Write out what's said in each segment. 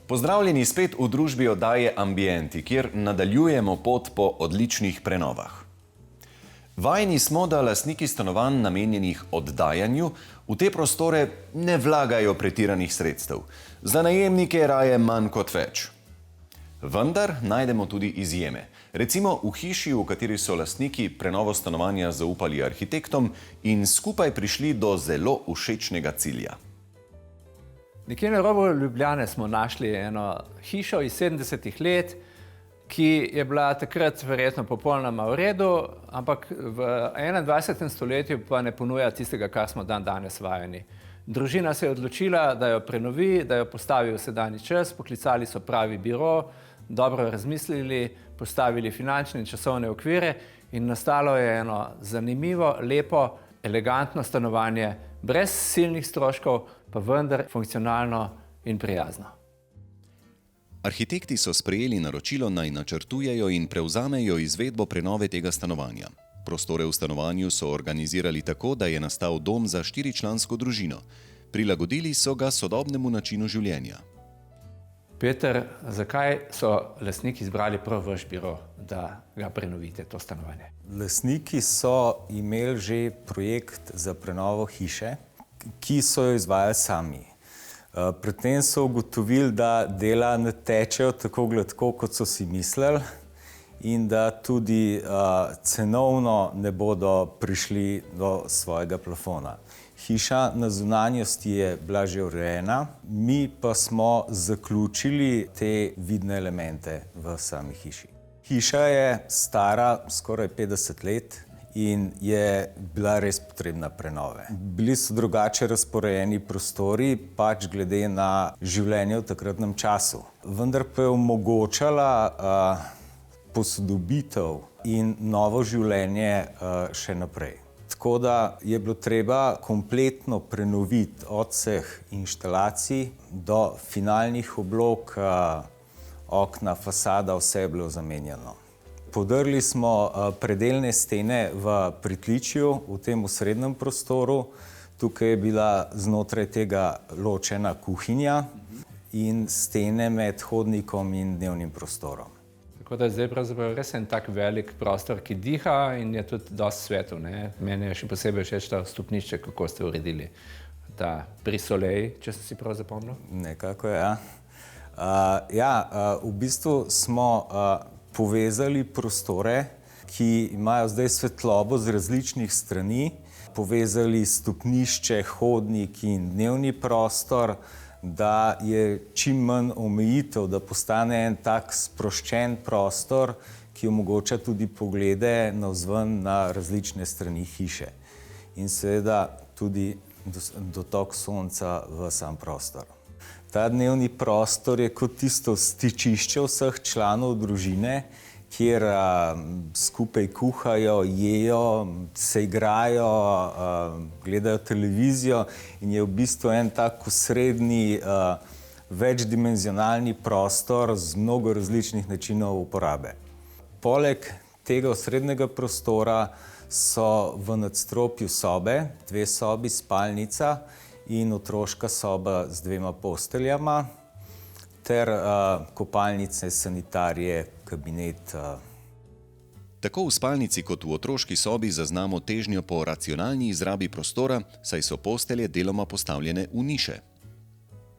Pozdravljeni spet v družbi oddaje Ambienti, kjer nadaljujemo pot po odličnih prenovah. Vajeni smo, da lastniki stanovanj namenjenih oddajanju v te prostore ne vlagajo pretiranih sredstev. Za najemnike raje manj kot več. Vendar najdemo tudi izjeme. Recimo v hiši, v kateri so lastniki prenovo stanovanja zaupali arhitektom in skupaj prišli do zelo všečnega cilja. Nekje na robu Ljubljane smo našli eno hišo iz 70. let, ki je bila takrat verjetno popolnoma v redu, ampak v 21. stoletju pa ne ponuja tistega, kar smo danes vajeni. Družina se je odločila, da jo prenovi, da jo postavi v sedanji čas, poklicali so pravi biro, dobro razmislili, postavili finančne in časovne okvire in nastalo je eno zanimivo, lepo, elegantno stanovanje, brez silnih stroškov, pa vendar funkcionalno in prijazno. Arhitekti so sprejeli naročilo, naj načrtujejo in prevzamejo izvedbo prenove tega stanovanja. Prostore v stanovanju so organizirali tako, da je nastal dom za 4-člansko družino. Prilagodili so ga sodobnemu načinu življenja. Peter, zakaj so lastniki izbrali prav vaš biro, da ga prenovite, to stanovanje? Lastniki so imeli že projekt za prenovo hiše, ki so jo izvajali sami. Pred tem so ugotovili, da dela ne tečejo tako gladko, kot so si mislili in da tudi cenovno ne bodo prišli do svojega plafona. Hiša na zunanjosti je bila že urejena, mi pa smo zaključili te vidne elemente v sami hiši. Hiša je stara skoraj 50 let in je bila res potrebna prenove. Bili so drugače razporejeni prostori, pač glede na življenje v takratnem času. Vendar pa je omogočala posodobitev in novo življenje še naprej. Tako da je bilo treba kompletno prenoviti od vseh inštalacij do finalnih oblog, okna, fasada, vse je bilo zamenjano. Podrli smo predelne stene v pritličju, v tem osrednjem prostoru. Tukaj je bila znotraj tega ločena kuhinja in stene med hodnikom in dnevnim prostorom. Tako da je zdaj pravzaprav res en tak velik prostor, ki diha in je tudi dosti svetov. Meni je še posebej všeč to stopnišče, kako ste uredili. Ta prisolej, če sem si prav zapomnil. Nekako, ja. V bistvu smo povezali prostore, ki imajo zdaj svetlobo z različnih strani, povezali stopnišče, hodnik in dnevni prostor, da je čim manj omejitev, da postane en tak sproščen prostor, ki omogoča tudi poglede navzven na različne strani hiše. In seveda tudi dotok sonca v sam prostor. Ta dnevni prostor je kot tisto stičišče vseh članov družine, kjer skupaj kuhajo, jejo, se igrajo, gledajo televizijo in je v bistvu en tak osrednji večdimenzionalni prostor z mnogo različnih načinov uporabe. Poleg tega osrednjega prostora so v nadstropju sobe, 2 sobi, spalnica in otroška soba z 2 posteljama, ter kopalnice, sanitarije, kabinet. Tako v spalnici kot v otroški sobi zaznamo težnjo po racionalni izrabi prostora, saj so postelje deloma postavljene v niše.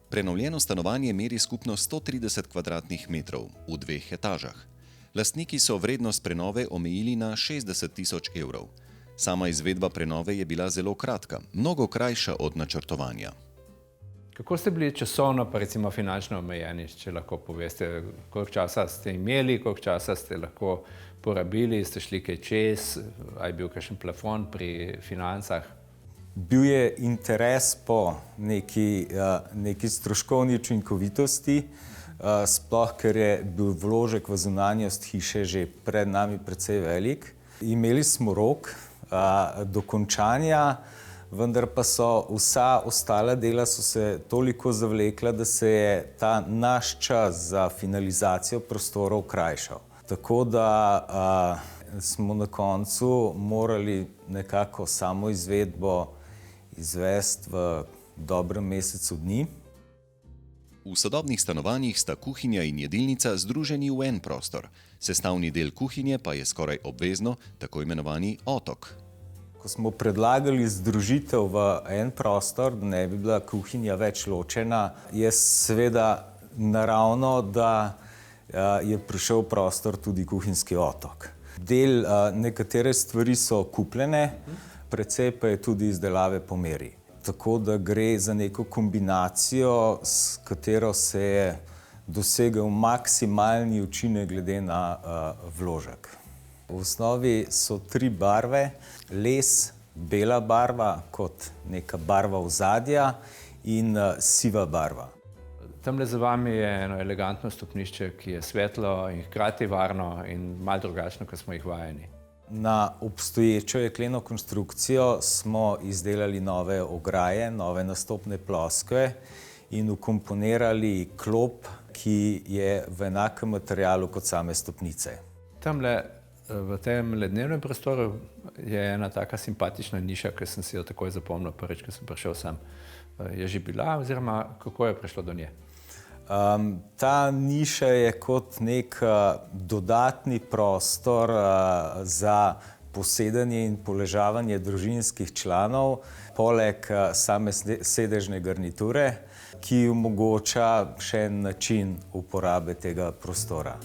Prenovljeno stanovanje meri skupno 130 kvadratnih metrov v 2 etažah. Lastniki so vrednost prenove omejili na 60.000 evrov. Sama izvedba prenove je bila zelo kratka, mnogo krajša od načrtovanja. Kako ste bili časovno pa recimo finančno omejeni, če lahko poveste, koliko časa ste imeli, koliko časa ste lahko porabili, ste šli kaj čez, a je bil kakšen plafon pri financah? Bil je interes po neki stroškovni učinkovitosti, sploh ker je bil vložek v zunanjost hiše že pred nami precej velik. Imeli smo rok do končanja, vendar pa so vsa ostala dela so se toliko zavlekla, da se je ta naš čas za finalizacijo prostorov krajšal. Tako da smo na koncu morali nekako samo izvedbo izvesti v dobrem mesecu dni. V sodobnih stanovanjih sta kuhinja in jedilnica združeni v en prostor. Sestavni del kuhinje pa je skoraj obvezno tako imenovani otok. Ko smo predlagali združitev v en prostor, da ne bi bila kuhinja več ločena, je seveda naravno, da je prišel v prostor tudi kuhinjski otok. Nekatere stvari so kupljene, precej pa je tudi izdelave po meri. Tako da gre za neko kombinacijo, s katero se je dosegel maksimalni učinek glede na vložek. V osnovi so 3 barve: les, bela barva kot neka barva ozadja in siva barva. Tamle za vami je eno elegantno stopnišče, ki je svetlo in hkrati varno in malo drugačno, kot smo jih vajeni. Na obstoječo jekleno konstrukcijo smo izdelali nove ograje, nove nastopne ploskve in vkomponirali klop, ki je v enakem materialu kot same stopnice. Tamle v tem lednevnem prostoru je ena taka simpatična niša, ki sem si jo takoj zapomnil prvič, ko sem prišel sem. Je že bila oziroma kako je prišlo do nje? Ta niša je kot nek dodatni prostor za posedanje in poležavanje družinskih članov, poleg same sedežne garniture, ki omogoča še en način uporabe tega prostora.